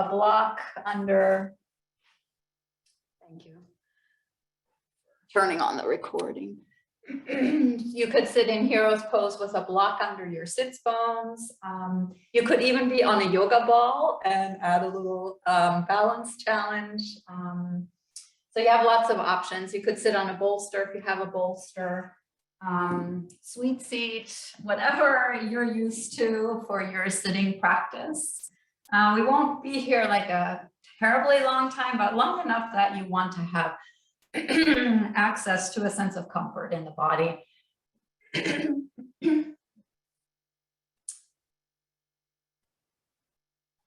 block under, thank you, turning on the recording. You could sit in hero's pose with a block under your sits bones. You could even be on a yoga ball and add a little balance challenge. So you have lots of options. You could sit on a bolster if you have a bolster, sweet seat, whatever you're used to for your sitting practice. We won't be here like a terribly long time, but long enough that you want to have access to a sense of comfort in the body.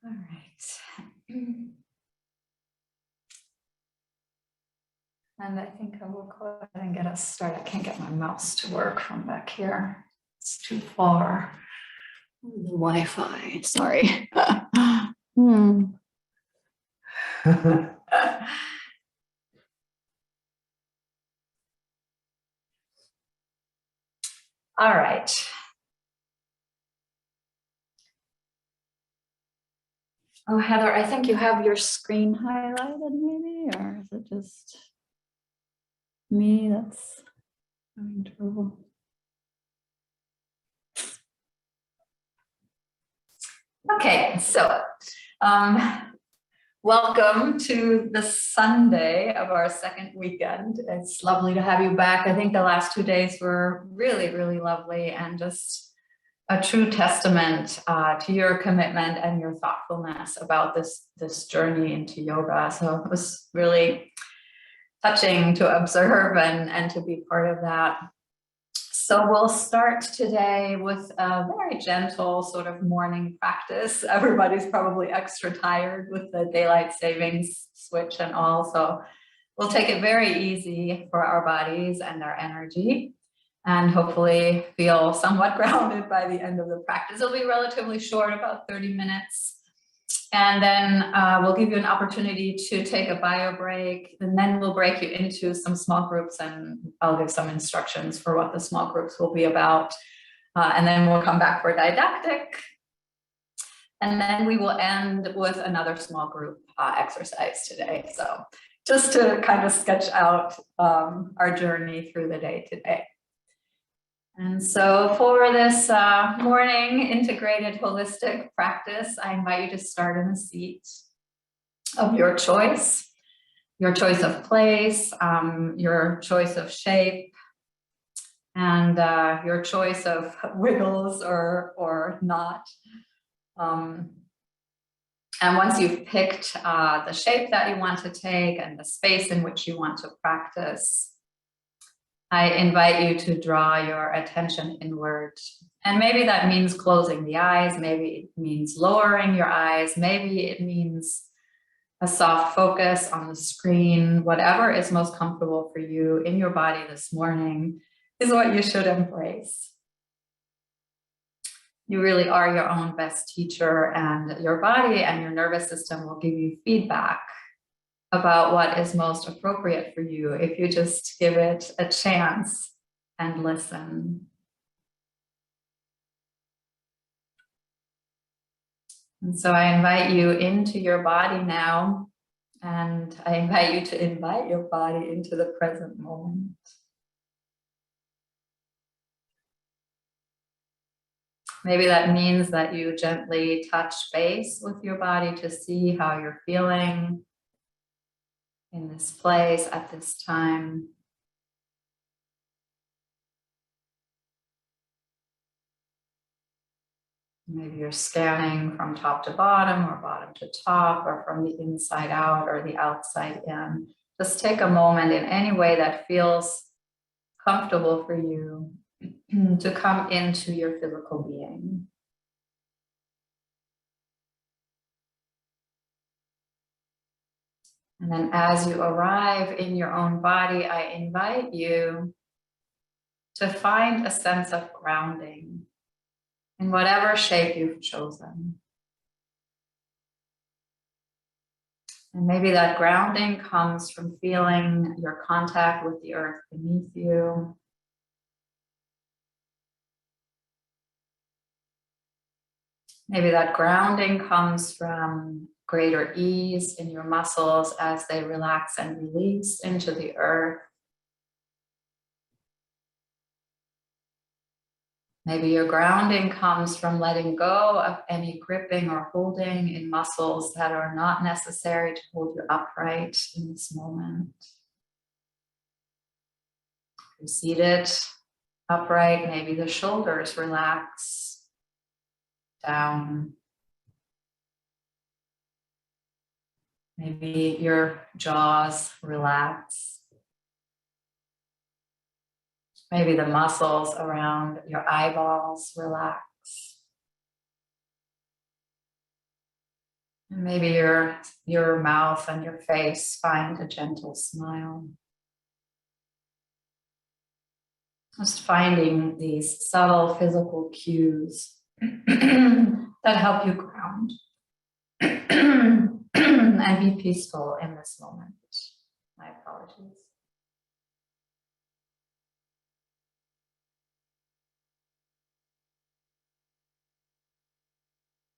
All right. And I think I will go ahead and get us started. I can't get my mouse to work from back here. It's too far. The Wi-Fi, sorry. All right. Oh, Heather, I think you have your screen highlighted maybe, or is it just me that's having trouble? Okay, so welcome to the Sunday of our second weekend. It's lovely to have you back. I think the last 2 days were really, really lovely and just a true testament to your commitment and your thoughtfulness about this journey into yoga. So it was really touching to observe and to be part of that. So we'll start today with a very gentle sort of morning practice. Everybody's probably extra tired with the daylight savings switch and all. So we'll take it very easy for our bodies and our energy, and hopefully feel somewhat grounded by the end of the practice. It'll be relatively short, about 30 minutes. And then we'll give you an opportunity to take a bio break, and then we'll break you into some small groups, and I'll give some instructions for what the small groups will be about. And then we'll come back for didactic. And then we will end with another small group exercise today. So just to kind of sketch out our journey through the day today. And so for this morning integrated holistic practice, I invite you to start in a seat of your choice of place, your choice of shape, and your choice of wiggles or not. And once you've picked the shape that you want to take and the space in which you want to practice, I invite you to draw your attention inward. And maybe that means closing the eyes, maybe it means lowering your eyes, maybe it means a soft focus on the screen. Whatever is most comfortable for you in your body this morning is what you should embrace. You really are your own best teacher, and your body and your nervous system will give you feedback about what is most appropriate for you if you just give it a chance and listen. And so I invite you into your body now, and I invite you to invite your body into the present moment. Maybe that means that you gently touch base with your body to see how you're feeling in this place at this time. Maybe you're scanning from top to bottom or bottom to top, or from the inside out or the outside in. Just take a moment in any way that feels comfortable for you to come into your physical being. And then as you arrive in your own body, I invite you to find a sense of grounding in whatever shape you've chosen. And maybe that grounding comes from feeling your contact with the earth beneath you. Maybe that grounding comes from greater ease in your muscles as they relax and release into the earth. Maybe your grounding comes from letting go of any gripping or holding in muscles that are not necessary to hold you upright in this moment. If you're seated upright, maybe the shoulders relax down. Maybe your jaws relax. Maybe the muscles around your eyeballs relax. And maybe your mouth and your face find a gentle smile. Just finding these subtle physical cues that help you ground and be peaceful in this moment. My apologies.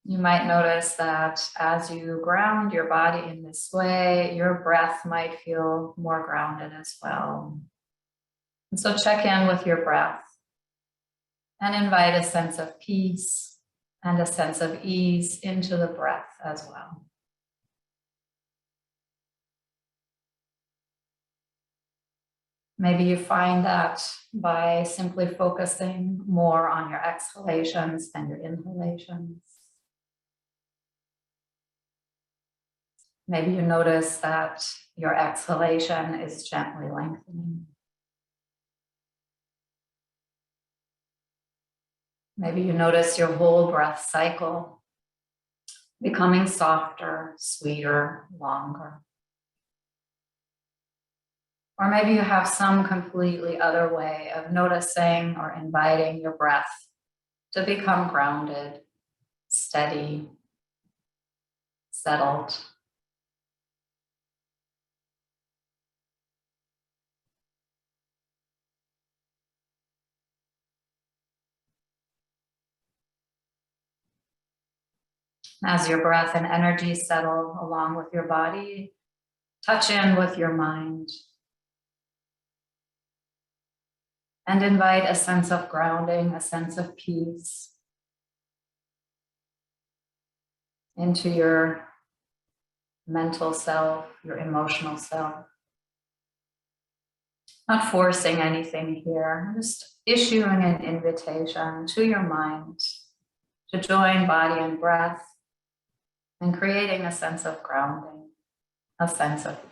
You might notice that as you ground your body in this way, your breath might feel more grounded as well. And so check in with your breath and invite a sense of peace and a sense of ease into the breath as well. Maybe you find that by simply focusing more on your exhalations than your inhalations. Maybe you notice that your exhalation is gently lengthening. Maybe you notice your whole breath cycle becoming softer, sweeter, longer. Or maybe you have some completely other way of noticing or inviting your breath to become grounded, steady, settled. As your breath and energy settle along with your body, touch in with your mind and invite a sense of grounding, a sense of peace into your mental self, your emotional self. Not forcing anything here, just issuing an invitation to your mind to join body and breath and creating a sense of grounding, a sense of peace.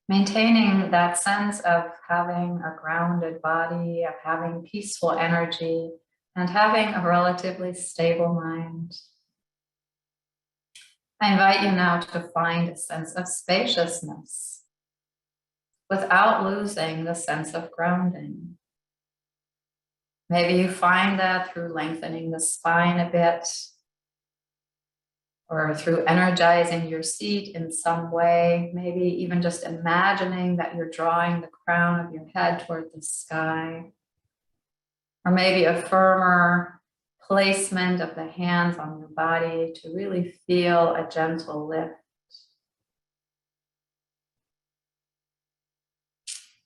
Maintaining that sense of having a grounded body, of having peaceful energy, and having a relatively stable mind. I invite you now to find a sense of spaciousness without losing the sense of grounding. Maybe you find that through lengthening the spine a bit, or through energizing your seat in some way, maybe even just imagining that you're drawing the crown of your head toward the sky, or maybe a firmer placement of the hands on your body to really feel a gentle lift.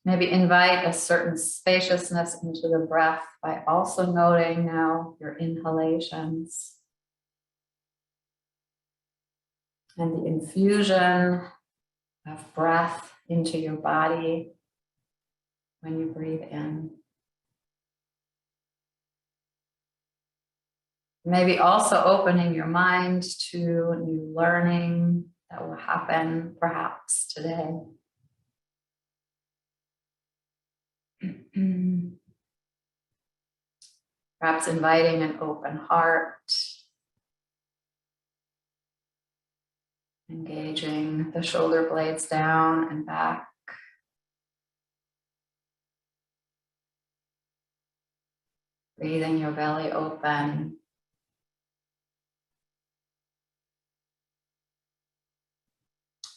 Maybe invite a certain spaciousness into the breath by also noting now your inhalations and the infusion of breath into your body when you breathe in. Maybe also opening your mind to new learning that will happen perhaps today. Perhaps inviting an open heart, engaging the shoulder blades down and back. Breathing your belly open.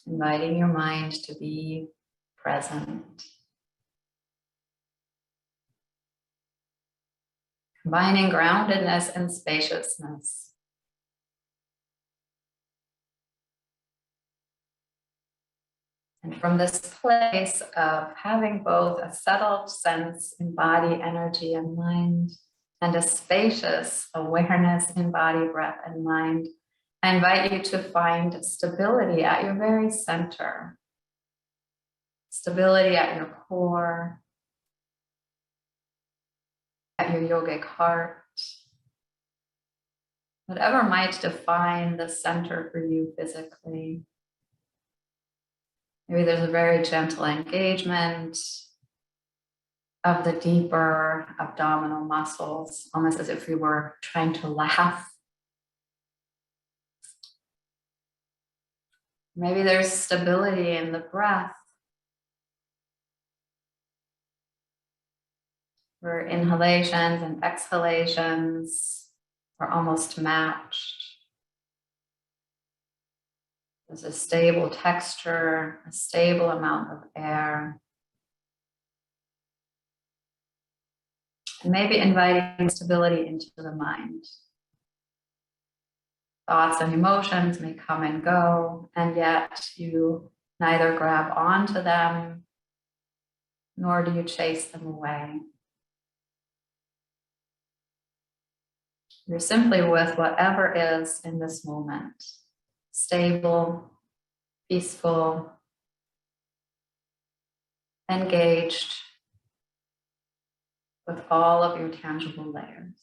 inviting your mind to be present. Combining groundedness and spaciousness. And from this place of having both a settled sense in body, energy, and mind, and a spacious awareness in body, breath, and mind, I invite you to find stability at your very center. Stability at your core, at your yogic heart. Whatever might define the center for you physically. Maybe there's a very gentle engagement of the deeper abdominal muscles, almost as if we were trying to laugh. Maybe there's stability in the breath, where inhalations and exhalations are almost matched. There's a stable texture, a stable amount of air. And maybe inviting stability into the mind. Thoughts and emotions may come and go, and yet you neither grab onto them, nor do you chase them away. You're simply with whatever is in this moment. Stable, peaceful, engaged with all of your tangible layers.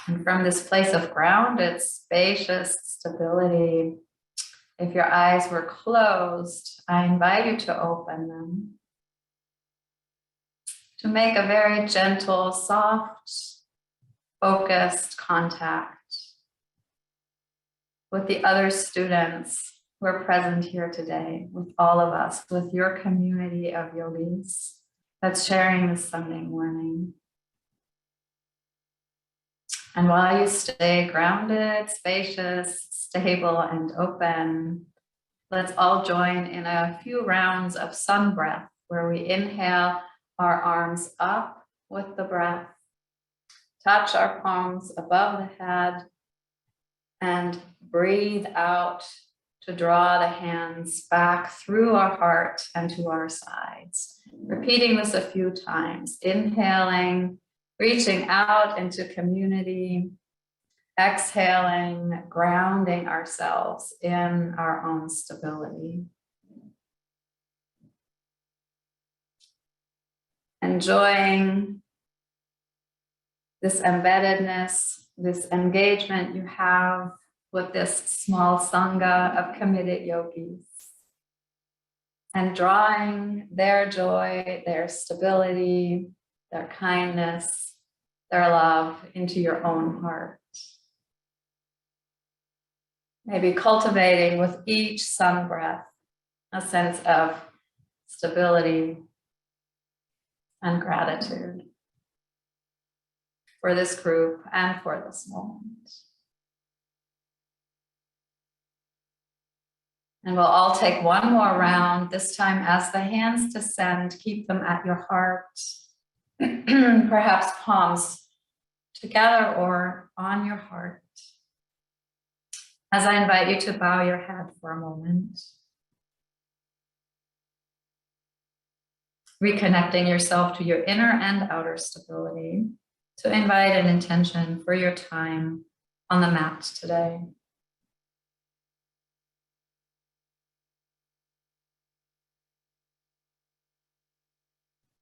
And from this place of grounded, spacious stability, if your eyes were closed, I invite you to open them. To make a very gentle, soft, focused contact with the other students who are present here today, with all of us, with your community of yogis that's sharing this Sunday morning. And while you stay grounded, spacious, stable, and open, let's all join in a few rounds of sun breath, where we inhale our arms up with the breath, touch our palms above the head, and breathe out to draw the hands back through our heart and to our sides. Repeating this a few times, inhaling, reaching out into community, exhaling, grounding ourselves in our own stability. Enjoying this embeddedness, this engagement you have with this small sangha of committed yogis, and drawing their joy, their stability, their kindness, their love into your own heart. Maybe cultivating with each sun breath a sense of stability and gratitude for this group and for this moment. And we'll all take one more round. This time, as the hands descend, keep them at your heart, perhaps palms together or on your heart. As I invite you to bow your head for a moment. Reconnecting yourself to your inner and outer stability, to invite an intention for your time on the mat today.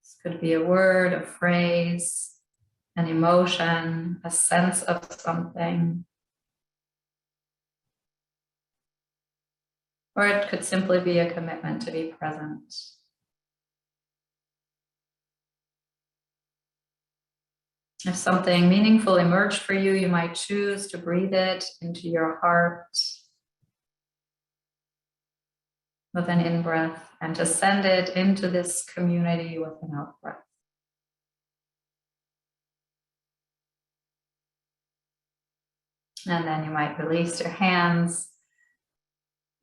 This could be a word, a phrase, an emotion, a sense of something. Or it could simply be a commitment to be present. If something meaningful emerged for you, you might choose to breathe it into your heart with an in-breath and to send it into this community with an out-breath. And then you might release your hands,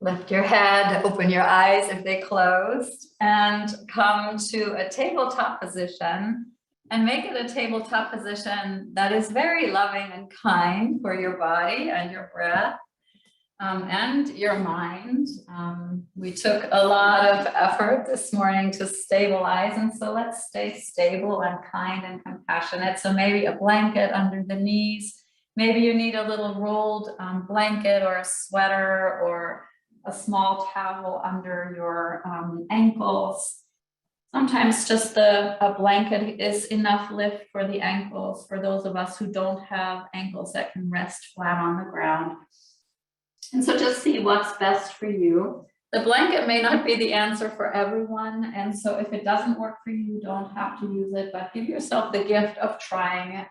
lift your head, open your eyes if they closed, and come to a tabletop position. And make it a tabletop position that is very loving and kind for your body and your breath and your mind. We took a lot of effort this morning to stabilize, and so let's stay stable and kind and compassionate. So maybe a blanket under the knees. Maybe you need a little rolled blanket or a sweater or a small towel under your ankles. Sometimes just a blanket is enough lift for the ankles, for those of us who don't have ankles that can rest flat on the ground. And so just see what's best for you. The blanket may not be the answer for everyone. And so if it doesn't work for you, you don't have to use it, but give yourself the gift of trying it.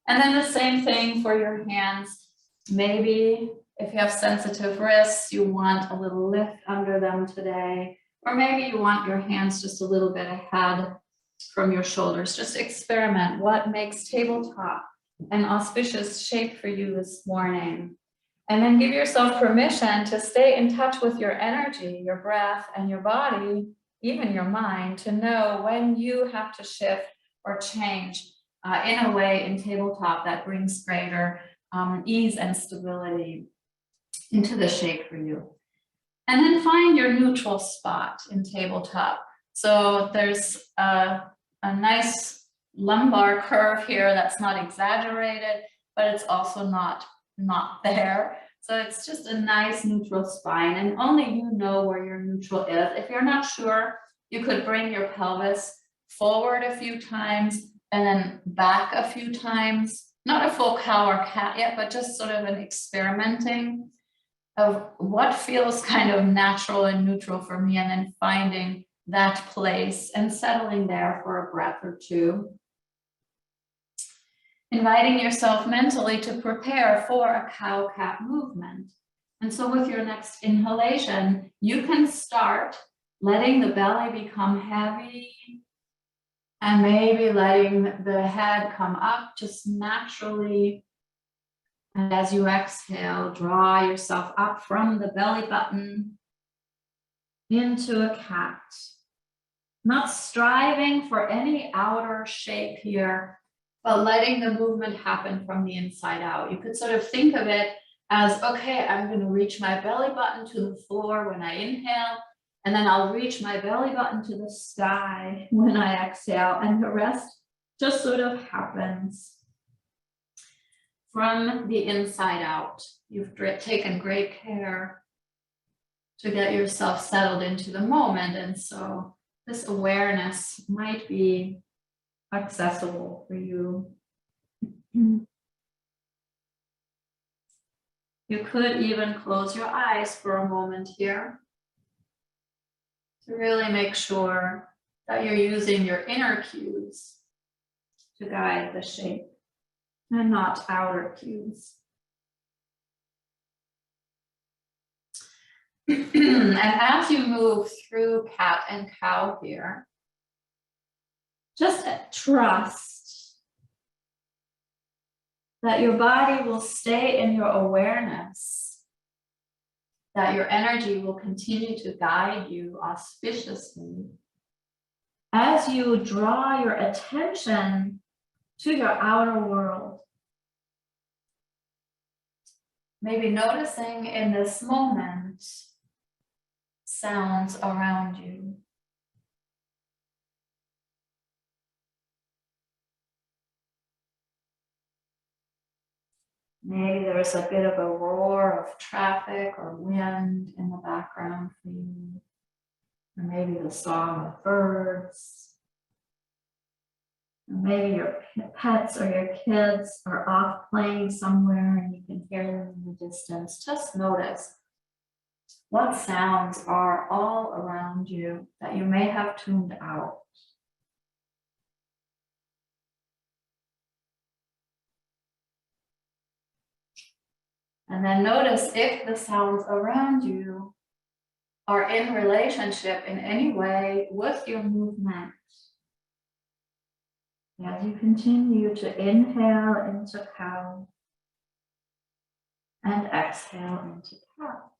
And then the same thing for your hands. Maybe if you have sensitive wrists, you want a little lift under them today. Or maybe you want your hands just a little bit ahead from your shoulders. Just experiment. What makes tabletop an auspicious shape for you this morning? And then give yourself permission to stay in touch with your energy, your breath, and your body, even your mind, to know when you have to shift or change in a way in tabletop that brings greater ease and stability into the shape for you. And then find your neutral spot in tabletop. So there's a nice lumbar curve here that's not exaggerated, but it's also not there. So it's just a nice neutral spine, and only you know where your neutral is. If you're not sure, you could bring your pelvis forward a few times and then back a few times. Not a full cow or cat yet, but just sort of an experimenting of what feels kind of natural and neutral for me, and then finding that place and settling there for a breath or two. Inviting yourself mentally to prepare for a cow-cat movement. And so with your next inhalation, you can start letting the belly become heavy and maybe letting the head come up just naturally. And as you exhale, draw yourself up from the belly button into a cat. Not striving for any outer shape here, but letting the movement happen from the inside out. You could sort of think of it as, okay, I'm going to reach my belly button to the floor when I inhale, and then I'll reach my belly button to the sky when I exhale, and the rest just sort of happens from the inside out. You've taken great care to get yourself settled into the moment, and so this awareness might be accessible for you. You could even close your eyes for a moment here to really make sure that you're using your inner cues to guide the shape and not outer cues. And as you move through cat and cow here, just trust that your body will stay in your awareness, that your energy will continue to guide you auspiciously as you draw your attention to your outer world. Maybe noticing in this moment sounds around you. Maybe there's a bit of a roar of traffic or wind in the background for you. Or maybe the song of birds. Or maybe your pets or your kids are off playing somewhere and you can hear them in the distance. Just notice what sounds are all around you that you may have tuned out. And then notice if the sounds around you are in relationship in any way with your movement. As you continue to inhale into cow And exhale into cat.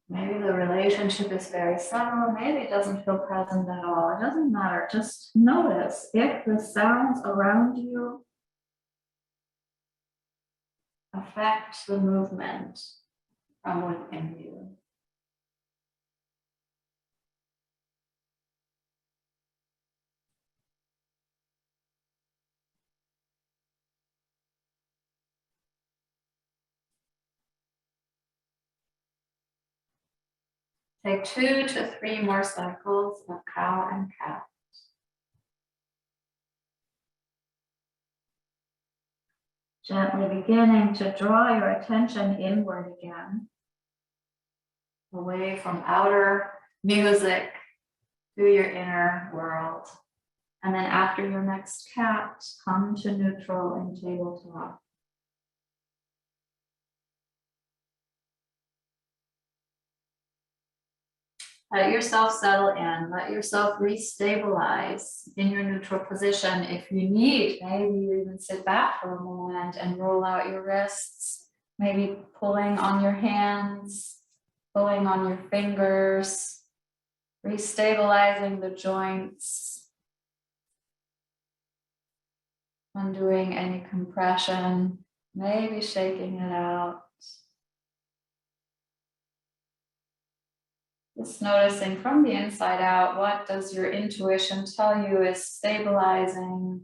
Maybe the relationship is very subtle, maybe it doesn't feel present at all. It doesn't matter. Just notice if the sounds around you affect the movement from within you. Take 2 to 3 more cycles of cow and cat. Gently beginning to draw your attention inward again, away from outer music to your inner world. And then after your next cat, come to neutral in tabletop. Let yourself settle in, let yourself restabilize in your neutral position. If you need, maybe you even sit back for a moment and roll out your wrists, maybe pulling on your hands, pulling on your fingers, restabilizing the joints, undoing any compression, maybe shaking it out. Just noticing from the inside out, what does your intuition tell you is stabilizing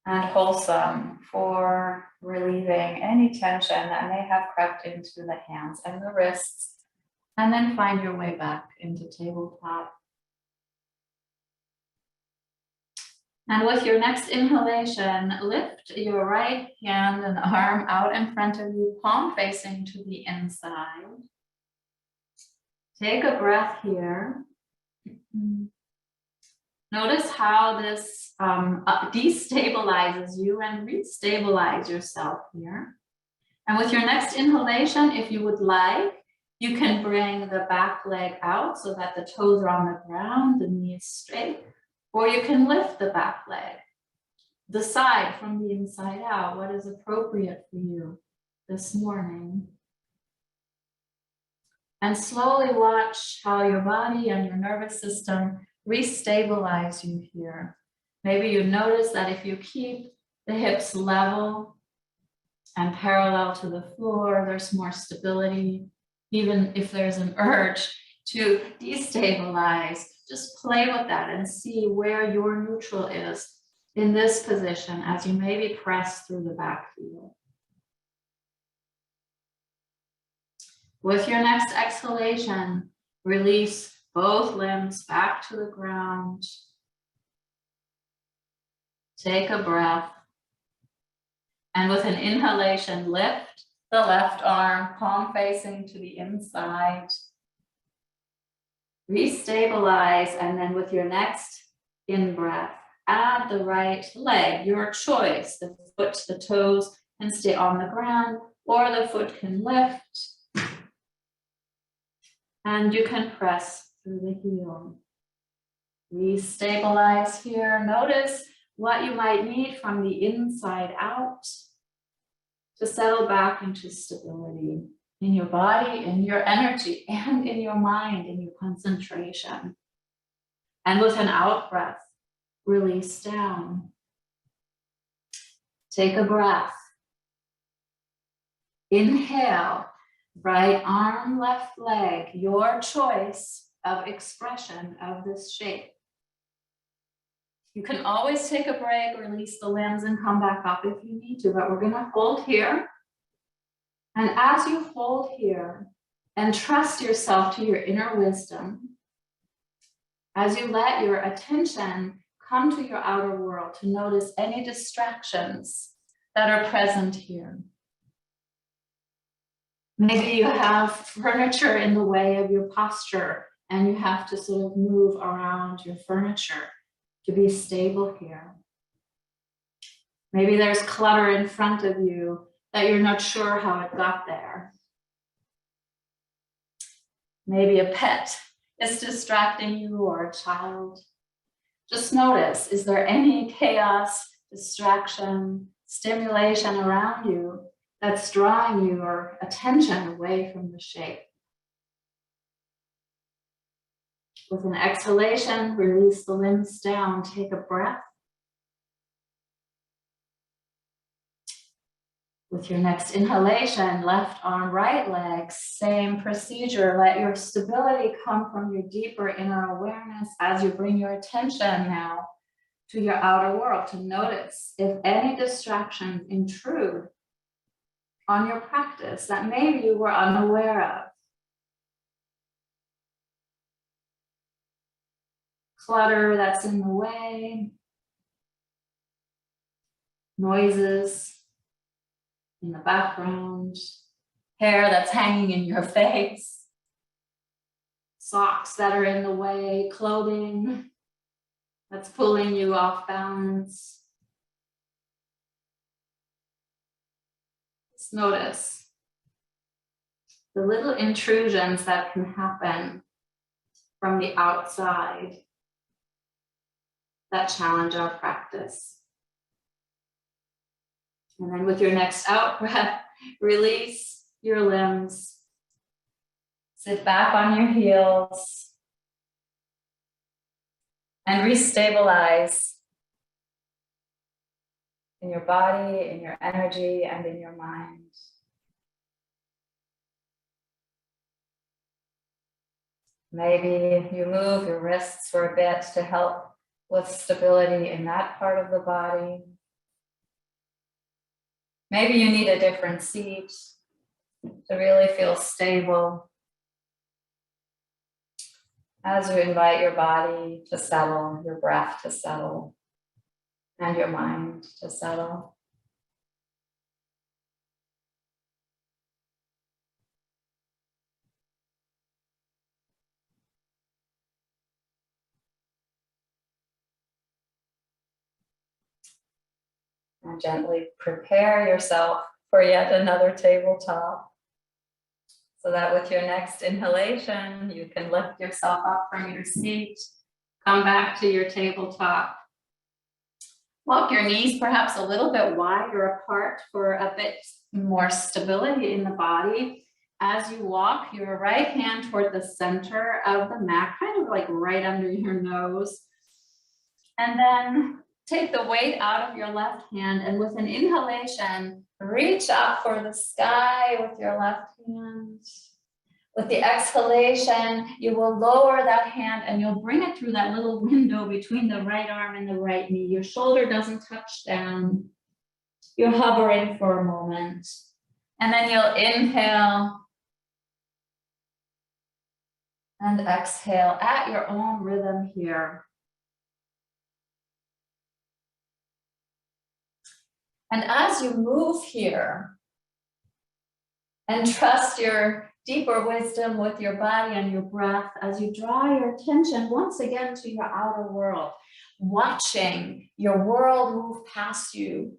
and wholesome for relieving any tension that may have crept into the hands and the wrists, and then find your way back into tabletop. And with your next inhalation, lift your right hand and arm out in front of you, palm facing to the inside. Take a breath here. Notice how this destabilizes you and restabilize yourself here. And with your next inhalation, if you would like, you can bring the back leg out so that the toes are on the ground, the knees straight, or you can lift the back leg. Decide from the inside out what is appropriate for you this morning. And slowly watch how your body and your nervous system restabilize you here. Maybe you notice that if you keep the hips level and parallel to the floor, there's more stability. Even if there's an urge to destabilize, just play with that and see where your neutral is in this position as you maybe press through the back heel. With your next exhalation, release both limbs back to the ground. Take a breath. And with an inhalation, lift the left arm, palm facing to the inside. Restabilize, and then with your next in-breath, add the right leg, your choice. The foot, the toes can stay on the ground, or the foot can lift. And you can press through the heel. Restabilize here. Notice what you might need from the inside out to settle back into stability in your body, in your energy, and in your mind, in your concentration. And with an out breath, release down. Take a breath. Inhale. Right arm, left leg, your choice of expression of this shape. You can always take a break, release the limbs, and come back up if you need to, but we're going to hold here. And as you hold here and trust yourself to your inner wisdom, as you let your attention come to your outer world to notice any distractions that are present here. Maybe you have furniture in the way of your posture and you have to sort of move around your furniture to be stable here. Maybe there's clutter in front of you that you're not sure how it got there. Maybe a pet is distracting you or a child. Just notice, is there any chaos, distraction, stimulation around you that's drawing your attention away from the shape. With an exhalation, release the limbs down, take a breath. With your next inhalation, left arm, right leg, same procedure. Let your stability come from your deeper inner awareness as you bring your attention now to your outer world, to notice if any distractions intrude on your practice that maybe you were unaware of. Clutter that's in the way, noises in the background, hair that's hanging in your face, socks that are in the way, clothing that's pulling you off balance. Just notice the little intrusions that can happen from the outside that challenge our practice. And then with your next out breath, release your limbs. Sit back on your heels and restabilize in your body, in your energy, and in your mind. Maybe you move your wrists for a bit to help with stability in that part of the body. Maybe you need a different seat to really feel stable as you invite your body to settle, your breath to settle, and your mind to settle. And gently prepare yourself for yet another tabletop, so that with your next inhalation, you can lift yourself up from your seat, come back to your tabletop. Walk your knees perhaps a little bit wider apart for a bit more stability in the body. As you walk your right hand toward the center of the mat, kind of like right under your nose. And then take the weight out of your left hand, and with an inhalation, reach up for the sky with your left hand. With the exhalation, you will lower that hand and you'll bring it through that little window between the right arm and the right knee. Your shoulder doesn't touch down. You're hovering for a moment. And then you'll inhale and exhale at your own rhythm here. And as you move here and trust your deeper wisdom with your body and your breath, as you draw your attention once again to your outer world, watching your world move past you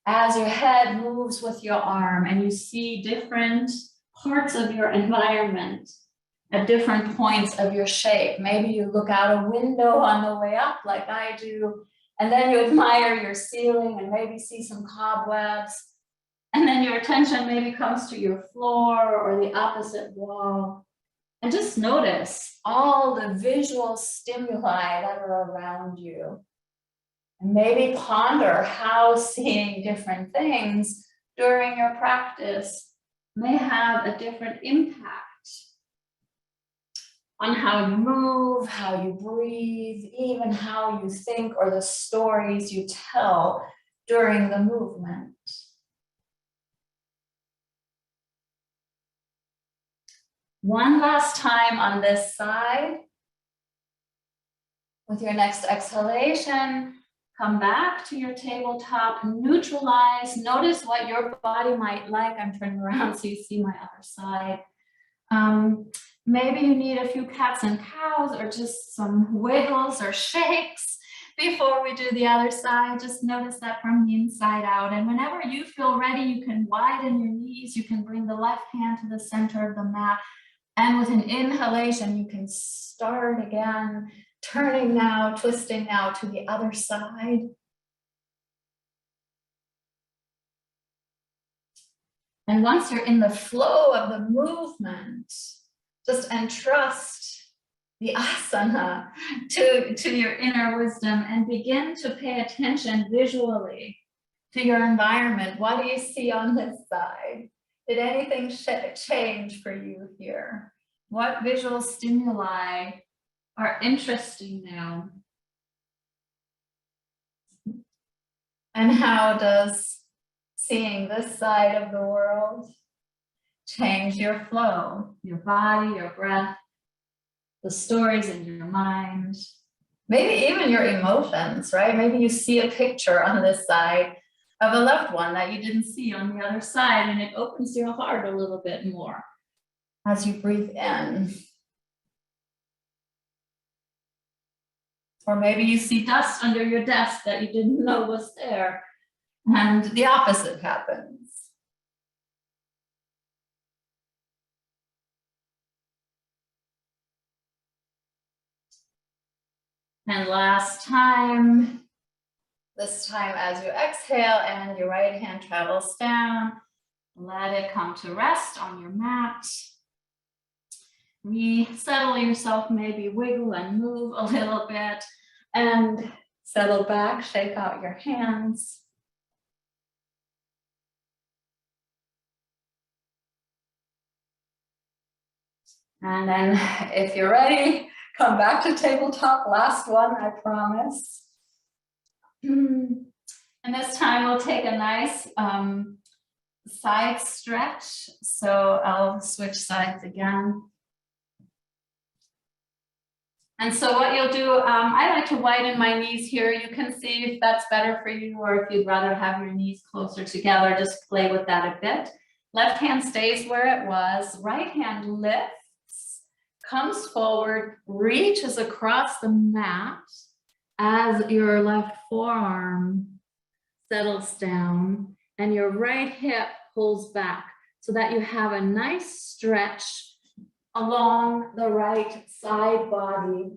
as your head moves with your arm and you see different parts of your environment at different points of your shape. Maybe you look out a window on the way up like I do, and then you admire your ceiling and maybe see some cobwebs. And then your attention maybe comes to your floor or the opposite wall. And just notice all the visual stimuli that are around you. And maybe ponder how seeing different things during your practice may have a different impact on how you move, how you breathe, even how you think or the stories you tell during the movement. One last time on this side. With your next exhalation, come back to your tabletop, neutralize, notice what your body might like. I'm turning around so you see my other side. Maybe you need a few cats and cows or just some wiggles or shakes before we do the other side. Just notice that from the inside out. And whenever you feel ready, you can widen your knees. You can bring the left hand to the center of the mat. And with an inhalation, you can start again, turning now, twisting now to the other side. And once you're in the flow of the movement, just entrust the asana to your inner wisdom and begin to pay attention visually to your environment. What do you see on this side? Did anything change for you here? What visual stimuli are interesting now? And how does seeing this side of the world change your flow, your body, your breath, the stories in your mind, maybe even your emotions, right? Maybe you see a picture on this side of a loved one that you didn't see on the other side, and it opens your heart a little bit more as you breathe in. Or maybe you see dust under your desk that you didn't know was there, and the opposite happens. And last time, this time as you exhale and your right hand travels down, let it come to rest on your mat. Resettle yourself, maybe wiggle and move a little bit, and settle back, shake out your hands. And then if you're ready, come back to tabletop. Last one, I promise. And this time we'll take a nice side stretch. So I'll switch sides again. And so what you'll do, I like to widen my knees here. You can see if that's better for you, or if you'd rather have your knees closer together, just play with that a bit. Left hand stays where it was. Right hand lifts, comes forward, reaches across the mat as your left forearm settles down, and your right hip pulls back so that you have a nice stretch along the right side body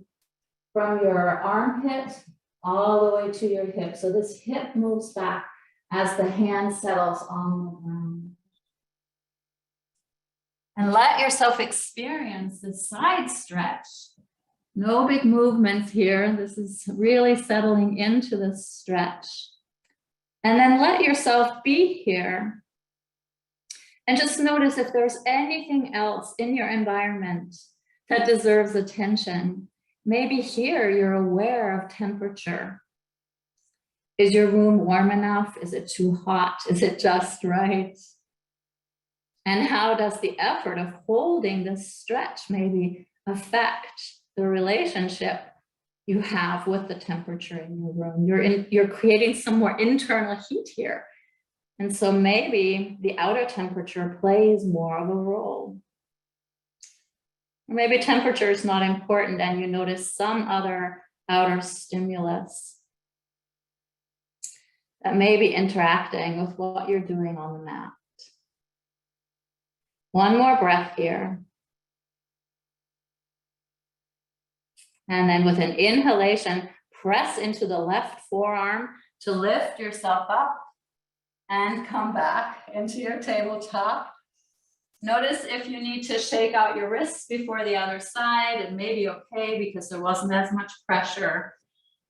from your armpit all the way to your hip. So this hip moves back as the hand settles on the ground. And let yourself experience this side stretch. No big movements here. This is really settling into this stretch. And then let yourself be here. And just notice if there's anything else in your environment that deserves attention. Maybe here you're aware of temperature. Is your room warm enough? Is it too hot? Is it just right? And how does the effort of holding this stretch maybe affect the relationship you have with the temperature in your room? You're creating some more internal heat here. And so maybe the outer temperature plays more of a role. Or maybe temperature is not important and you notice some other outer stimulus that may be interacting with what you're doing on the mat. One more breath here. And then with an inhalation, press into the left forearm to lift yourself up and come back into your tabletop. Notice if you need to shake out your wrists before the other side, it may be okay because there wasn't as much pressure.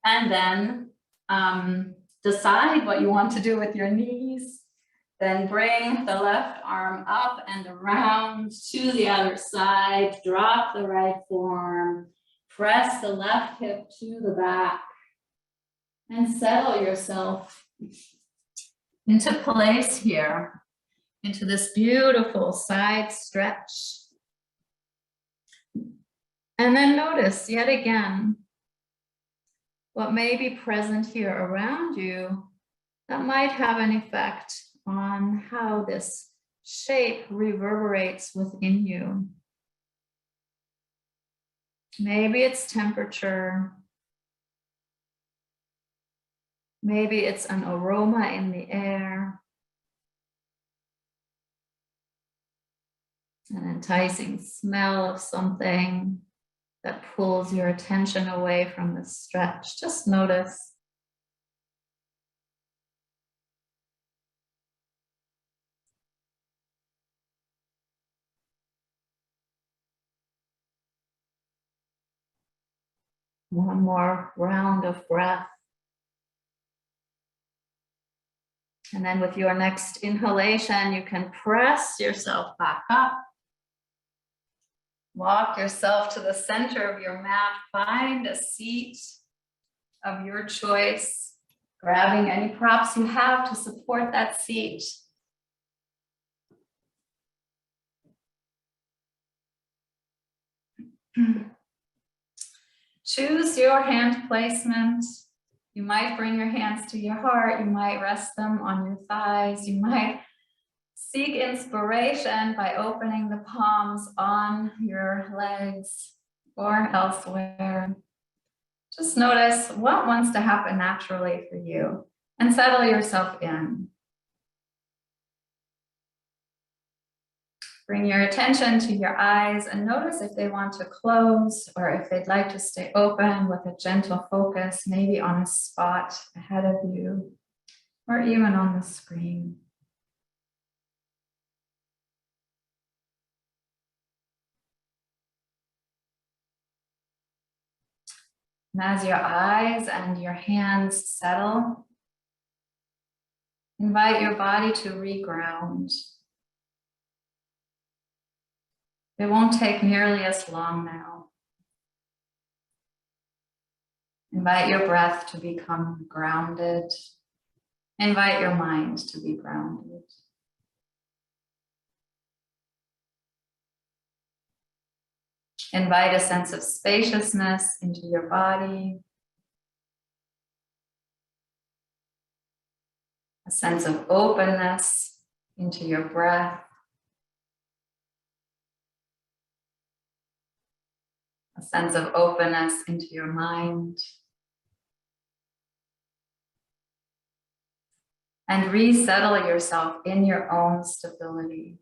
And then decide what you want to do with your knees. Then bring the left arm up and around to the other side. Drop the right forearm. Press the left hip to the back. And settle yourself into place here, into this beautiful side stretch. And then notice yet again what may be present here around you that might have an effect on how this shape reverberates within you. Maybe it's temperature. Maybe it's an aroma in the air. An enticing smell of something that pulls your attention away from the stretch. Just notice. One more round of breath. And then with your next inhalation, you can press yourself back up. Walk yourself to the center of your mat. Find a seat of your choice, grabbing any props you have to support that seat. Choose your hand placement. You might bring your hands to your heart. You might rest them on your thighs. You might seek inspiration by opening the palms on your legs or elsewhere. Just notice what wants to happen naturally for you and settle yourself in. Bring your attention to your eyes and notice if they want to close or if they'd like to stay open with a gentle focus, maybe on a spot ahead of you or even on the screen. And as your eyes and your hands settle, invite your body to reground. It won't take nearly as long now. Invite your breath to become grounded. Invite your mind to be grounded. Invite a sense of spaciousness into your body. A sense of openness into your breath. A sense of openness into your mind. And resettle yourself in your own stability.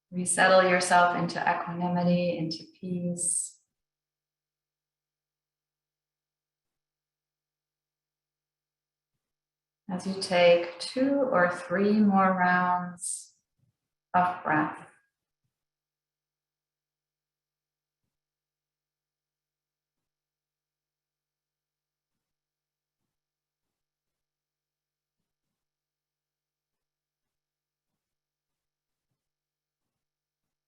Resettle yourself into equanimity, into peace. As you take 2 or 3 more rounds of breath.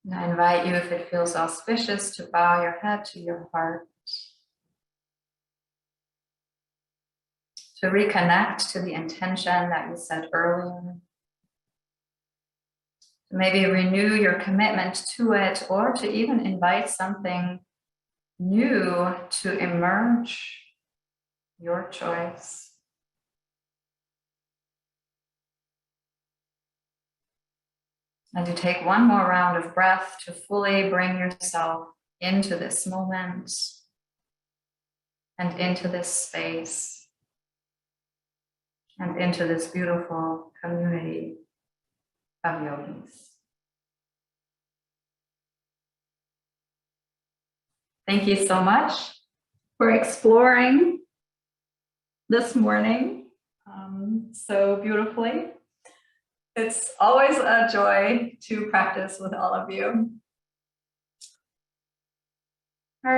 And I invite you, if it feels auspicious, to bow your head to your heart. To reconnect to the intention that you set earlier. To maybe renew your commitment to it, or to even invite something new to emerge, your choice. And you take one more round of breath to fully bring yourself into this moment and into this space and into this beautiful community of yogis. Thank you so much for exploring this morning so beautifully. It's always a joy to practice with all of you.